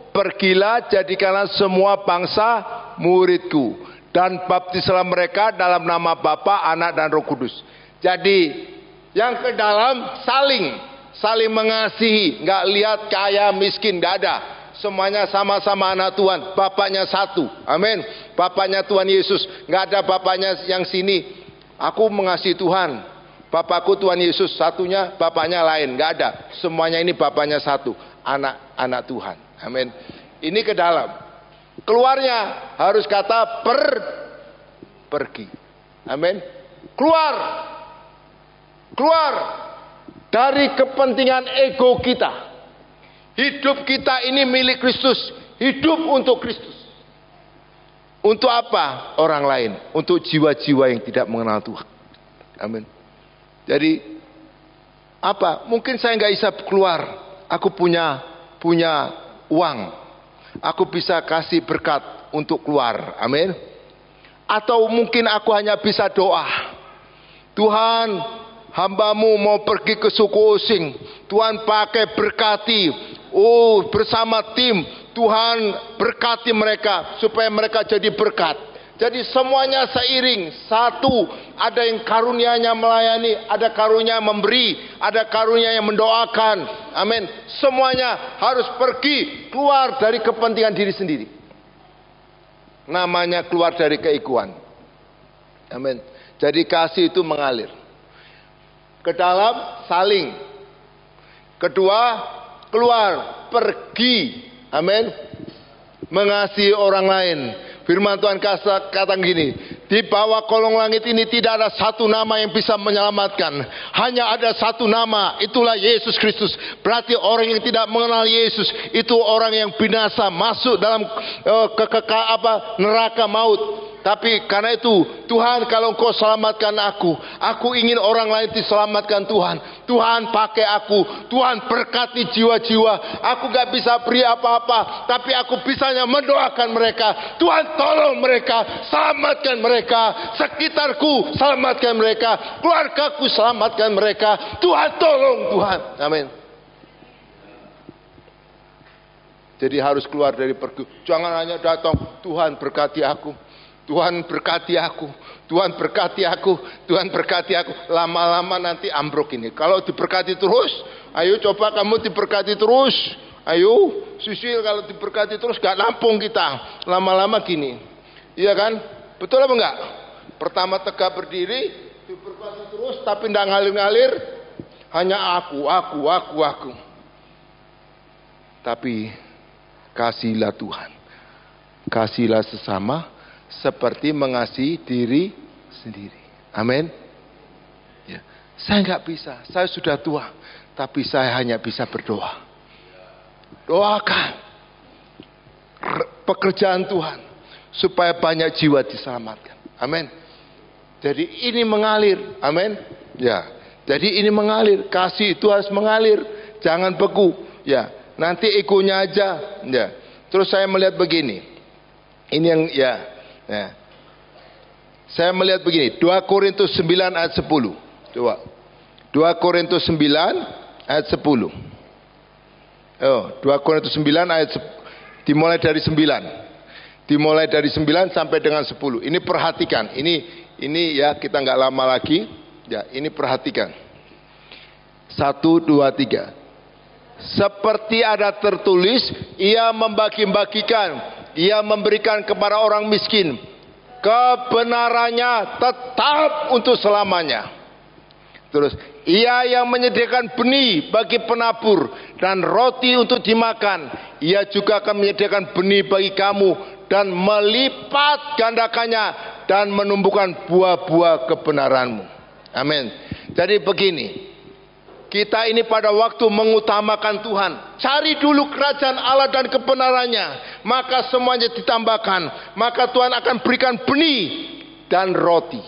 pergilah jadikanlah semua bangsa muridku dan baptislah mereka dalam nama Bapa, Anak dan Roh Kudus. Jadi yang ke dalam saling mengasihi, nggak lihat kaya miskin, nggak ada. Semuanya sama-sama anak Tuhan, bapaknya satu. Amin. Bapaknya Tuhan Yesus, nggak ada bapaknya yang sini. Aku mengasihi Tuhan. Bapakku Tuhan Yesus, satunya bapaknya lain, nggak ada. Semuanya ini bapaknya satu, anak Tuhan. Amin. Ini ke dalam. Keluarnya harus kata pergi. Amin. Keluar dari kepentingan ego kita. Hidup kita ini milik Kristus, hidup untuk Kristus. Untuk apa? Orang lain, untuk jiwa-jiwa yang tidak mengenal Tuhan. Amin. Jadi apa? Mungkin saya nggak bisa keluar. Aku punya uang. Aku bisa kasih berkat untuk keluar. Amin. Atau mungkin aku hanya bisa doa. Tuhan, hambamu mau pergi ke suku Osing. Tuhan pakai berkati. Bersama tim. Tuhan berkati mereka supaya mereka jadi berkat. Jadi semuanya seiring, satu. Ada yang karunianya melayani, ada karunia memberi, ada karunia yang mendoakan. Amin. Semuanya harus pergi keluar dari kepentingan diri sendiri. Namanya keluar dari keikuan. Amin. Jadi kasih itu mengalir ke dalam, saling. Kedua, keluar, pergi. Amin. Mengasihi orang lain. Firman Tuhan katakan gini, di bawah kolong langit ini tidak ada satu nama yang bisa menyelamatkan. Hanya ada satu nama, itulah Yesus Kristus. Berarti orang yang tidak mengenal Yesus itu orang yang binasa, masuk dalam neraka maut. Tapi karena itu, Tuhan, kalau Engkau selamatkan aku ingin orang lain diselamatkan Tuhan. Tuhan pakai aku, Tuhan berkati jiwa-jiwa. Aku gak bisa beri apa-apa, tapi aku bisanya mendoakan mereka. Tuhan tolong mereka, selamatkan mereka. Sekitarku, selamatkan mereka. Keluargaku, selamatkan mereka. Tuhan tolong, Tuhan. Amin. Jadi harus keluar dari pergi. Jangan hanya datang, Tuhan berkati aku. Tuhan berkati aku, Tuhan berkati aku, Tuhan berkati aku. Lama-lama nanti ambruk ini. Kalau diberkati terus, ayo coba kamu diberkati terus. Ayo, Sisil kalau diberkati terus gak nampung kita. Lama-lama gini. Iya kan? Betul apa enggak? Pertama tegak berdiri, diberkati terus tapi enggak ngalir-ngalir. Hanya aku. Tapi kasihlah Tuhan. Kasihlah sesama seperti mengasihi diri sendiri. Amin. Ya. Saya nggak bisa, saya sudah tua, tapi saya hanya bisa berdoa. Doakan pekerjaan Tuhan supaya banyak jiwa diselamatkan. Amin. Jadi ini mengalir. Amin. Ya. Jadi ini mengalir. Kasih itu harus mengalir, jangan beku. Ya. Nanti egonya aja. Ya. Terus saya melihat begini. Ini yang ya. Ya. Saya melihat begini, 2 Korintus 9 ayat 10. Coba. 2 Korintus 9 ayat 10. Oh, 2 Korintus 9 ayat dimulai dari 9. Dimulai dari 9 sampai dengan 10. Ini perhatikan. Ini ya, kita nggak lama lagi. Ya, ini perhatikan. 1 2 3. Seperti ada tertulis, ia membagi-bagikan, ia memberikan kepada orang miskin. Kebenarannya tetap untuk selamanya. Terus, ia yang menyediakan benih bagi penabur dan roti untuk dimakan. Ia juga akan menyediakan benih bagi kamu dan melipat gandakannya dan menumbuhkan buah-buah kebenaranmu. Amin. Jadi begini, kita ini pada waktu mengutamakan Tuhan. Cari dulu kerajaan Allah dan kebenarannya. Maka semuanya ditambahkan. Maka Tuhan akan berikan benih dan roti.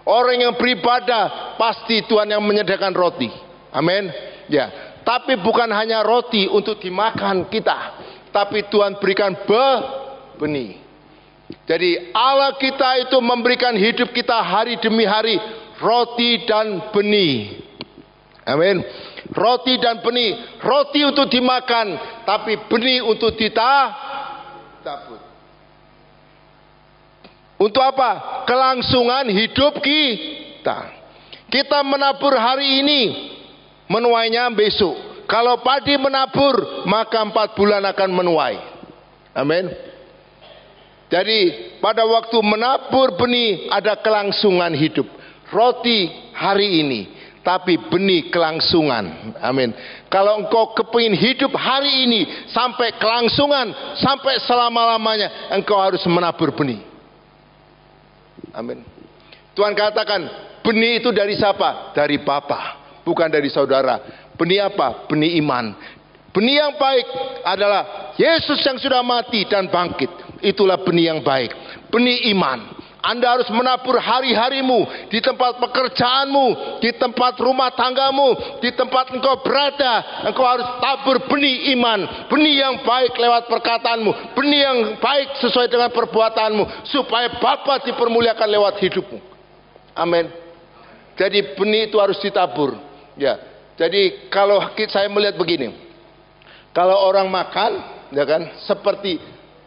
Orang yang beribadah pasti Tuhan yang menyediakan roti. Amin. Ya. Tapi bukan hanya roti untuk dimakan kita. Tapi Tuhan berikan benih. Jadi Allah kita itu memberikan hidup kita hari demi hari. Roti dan benih. Amin. Roti dan benih. Roti untuk dimakan, tapi benih untuk ditabur. Untuk apa? Kelangsungan hidup kita. Kita menabur hari ini, menuainya besok. Kalau padi menabur, maka 4 bulan akan menuai. Amin. Jadi pada waktu menabur benih ada kelangsungan hidup. Roti hari ini, tapi benih kelangsungan. Amin. Kalau engkau kepingin hidup hari ini sampai kelangsungan, sampai selama-lamanya, engkau harus menabur benih. Amin. Tuhan katakan, benih itu dari siapa? Dari Bapa, bukan dari saudara. Benih apa? Benih iman. Benih yang baik adalah Yesus yang sudah mati dan bangkit. Itulah benih yang baik. Benih iman. Anda harus menabur hari-harimu di tempat pekerjaanmu, di tempat rumah tanggamu, di tempat engkau berada. Engkau harus tabur benih iman, benih yang baik lewat perkataanmu, benih yang baik sesuai dengan perbuatanmu, supaya Bapa dipermuliakan lewat hidupmu. Amin. Jadi benih itu harus ditabur. Ya. Jadi kalau saya melihat begini, kalau orang makan, ya kan, seperti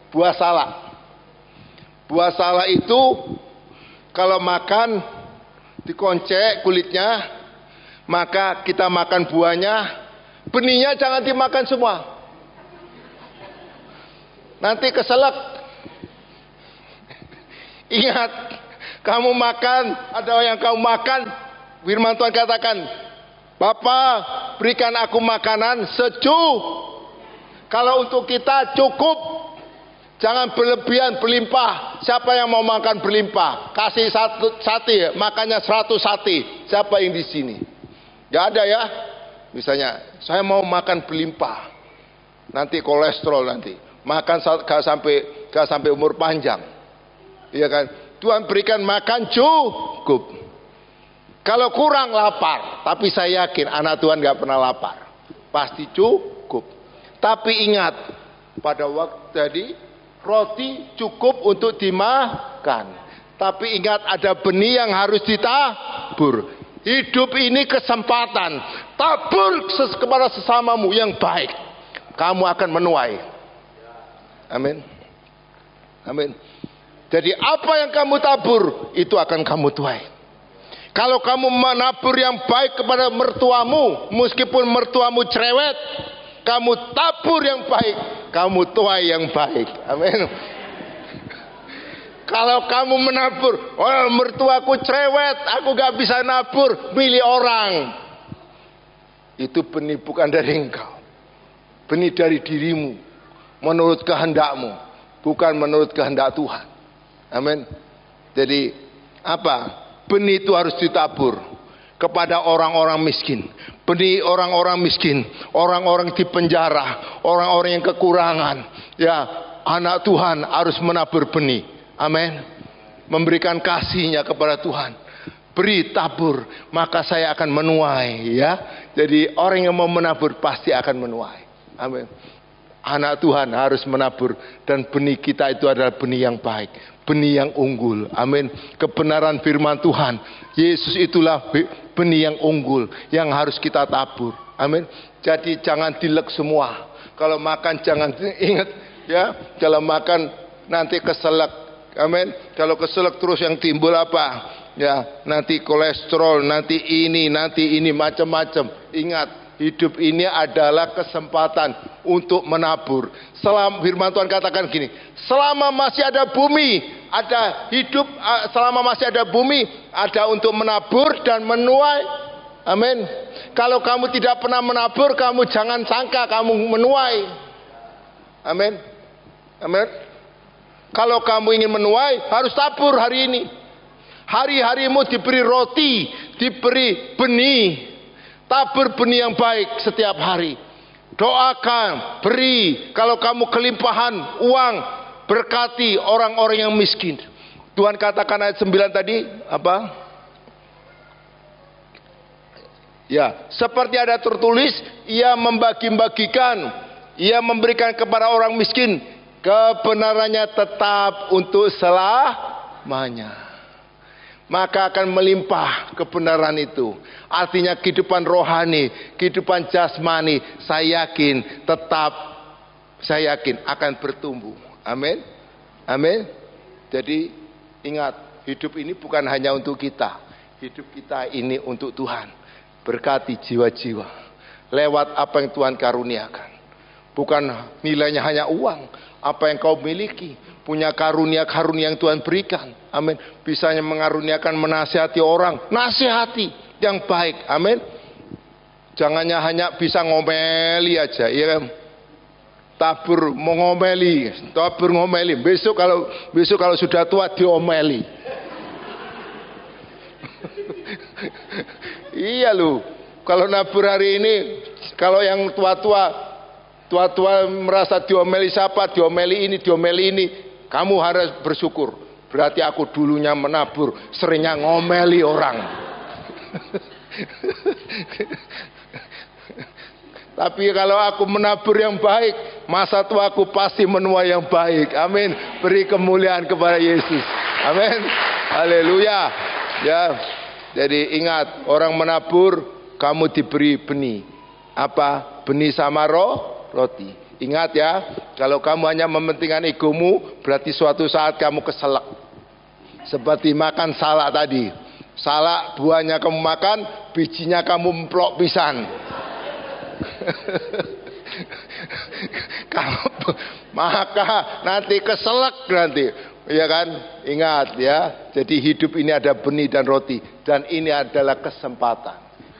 buah salak. Buah salak itu kalau makan dikoncek kulitnya, maka kita makan buahnya, benihnya jangan dimakan semua. Nanti keselak. Ingat, kamu makan, ada yang kamu makan, firman Tuhan katakan, Bapa, berikan aku makanan kalau untuk kita cukup, jangan berlebihan, berlimpah. Siapa yang mau makan berlimpah? Kasih satu sate, makannya 100 sate. Siapa yang di sini? Gak ada ya? Misalnya, saya mau makan berlimpah. Nanti kolesterol nanti. Makan gak sampai umur panjang. Iya kan? Tuhan berikan makan cukup. Kalau kurang lapar, tapi saya yakin anak Tuhan gak pernah lapar. Pasti cukup. Tapi ingat, pada waktu tadi roti cukup untuk dimakan. Tapi ingat, ada benih yang harus ditabur. Hidup ini kesempatan. Tabur kepada sesamamu yang baik. Kamu akan menuai. Amin. Amin. Jadi apa yang kamu tabur, itu akan kamu tuai. Kalau kamu menabur yang baik kepada mertuamu, meskipun mertuamu cerewet, kamu tabur yang baik, kamu tuai yang baik. Amin. Kalau kamu menabur, oh mertuaku cerewet, aku gak bisa nabur, milih orang. Itu benih bukan dari engkau. Benih dari dirimu, menurut kehendakmu, bukan menurut kehendak Tuhan. Amin. Jadi apa? Benih itu harus ditabur kepada orang-orang miskin. Benih orang-orang miskin, orang-orang di penjara, orang-orang yang kekurangan. Ya, anak Tuhan harus menabur benih. Amin. Memberikan kasihnya kepada Tuhan. Beri, tabur, maka saya akan menuai. Ya, jadi orang yang mau menabur pasti akan menuai. Amin. Anak Tuhan harus menabur, dan benih kita itu adalah benih yang baik, benih yang unggul. Amin. Kebenaran firman Tuhan, Yesus itulah benih yang unggul yang harus kita tabur. Amin. Jadi jangan dilek semua. Kalau makan jangan, ingat ya, kalau makan nanti keselak. Amin. Kalau keselak terus yang timbul apa? Ya, nanti kolesterol, nanti ini macam-macam. Ingat, hidup ini adalah kesempatan untuk menabur. Selama firman Tuhan katakan gini, selama masih ada bumi, ada hidup, selama masih ada bumi, ada untuk menabur dan menuai. Amin. Kalau kamu tidak pernah menabur, kamu jangan sangka kamu menuai. Amin. Amin. Kalau kamu ingin menuai, harus tabur hari ini. Hari-harimu diberi roti, diberi benih. Tabur benih yang baik setiap hari. Doakan, beri. Kalau kamu kelimpahan uang, berkati orang-orang yang miskin. Tuhan katakan ayat 9 tadi apa? Ya, seperti ada tertulis, ia membagi-bagikan, ia memberikan kepada orang miskin, kebenarannya tetap untuk selamanya. Maka akan melimpah kebenaran itu. Artinya kehidupan rohani, kehidupan jasmani, saya yakin akan bertumbuh. Amin. Amin. Jadi ingat, hidup ini bukan hanya untuk kita. Hidup kita ini untuk Tuhan. Berkati jiwa-jiwa lewat apa yang Tuhan karuniakan. Bukan nilainya hanya uang. Apa yang kau miliki, punya karunia-karunia yang Tuhan berikan. Amin. Bisanya mengaruniakan menasihati orang, nasihati yang baik. Amin. Jangannya hanya bisa ngomeli aja, ya kan? Tabur mengomeli, tabur ngomeli. Besok kalau sudah tua diomeli. Iya lu. Kalau nabur hari ini, kalau yang tua-tua merasa diomeli siapa, diomeli ini, kamu harus bersyukur. Berarti aku dulunya menabur, seringnya ngomeli orang. Tapi kalau aku menabur yang baik, masa tua aku pasti menuai yang baik. Amin. Beri kemuliaan kepada Yesus. Amin. Haleluya. Ya. Jadi ingat, orang menabur, kamu diberi benih. Apa? Benih sama roti. Ingat ya, kalau kamu hanya mementingkan egomu, berarti suatu saat kamu keselak. Seperti makan salak tadi. Salak buahnya kamu makan, bijinya kamu emplok pisan. Maka nanti keselak nanti. Ya kan? Ingat ya. Jadi hidup ini ada benih dan roti. Dan ini adalah kesempatan.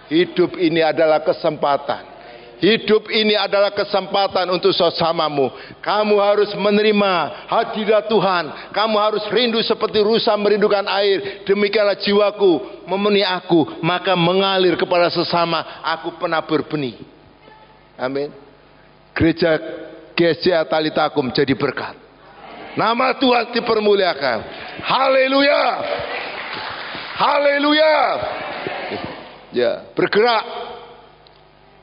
Hidup ini adalah kesempatan. Hidup ini adalah kesempatan untuk sesamamu. Kamu harus menerima hadirat Tuhan. Kamu harus rindu seperti rusa merindukan air. Demikianlah jiwaku memenuhi aku, maka mengalir kepada sesama. Aku penabur benih. Amin. Gereja GSJ Talitakum jadi berkat. Nama Tuhan dipermuliakan. Haleluya. Haleluya. Ya, bergerak.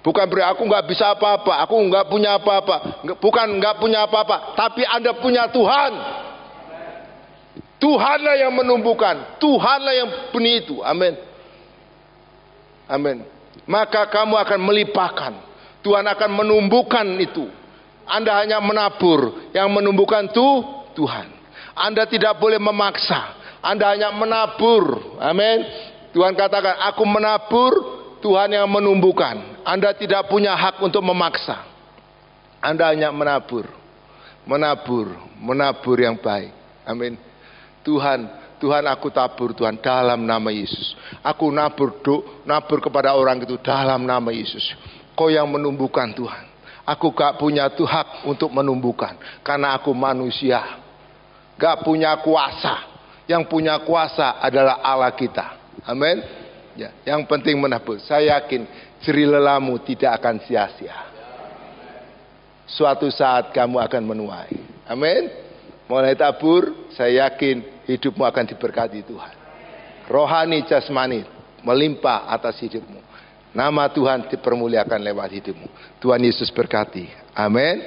Bukan berarti aku nggak bisa apa-apa, aku nggak punya apa-apa. Bukan nggak punya apa-apa, tapi Anda punya Tuhan. Tuhanlah yang menumbuhkan, Tuhanlah yang benih itu. Amin. Amin. Maka kamu akan melimpahkan. Tuhan akan menumbuhkan itu. Anda hanya menabur, yang menumbuhkan itu Tuhan. Anda tidak boleh memaksa. Anda hanya menabur. Amin. Tuhan katakan, aku menabur, Tuhan yang menumbuhkan. Anda tidak punya hak untuk memaksa. Anda hanya menabur. Menabur yang baik. Amin. Tuhan aku tabur Tuhan dalam nama Yesus. Aku nabur kepada orang itu dalam nama Yesus. Kau yang menumbuhkan Tuhan. Aku gak punya hak untuk menumbuhkan. Karena aku manusia. Gak punya kuasa. Yang punya kuasa adalah Allah kita. Amin. Ya, yang penting menabur. Saya yakin jerih lelamu tidak akan sia-sia. Suatu saat kamu akan menuai. Amin. Mulai tabur, saya yakin hidupmu akan diberkati Tuhan. Rohani jasmani melimpah atas hidupmu. Nama Tuhan dipermuliakan lewat hidupmu. Tuhan Yesus berkati. Amin.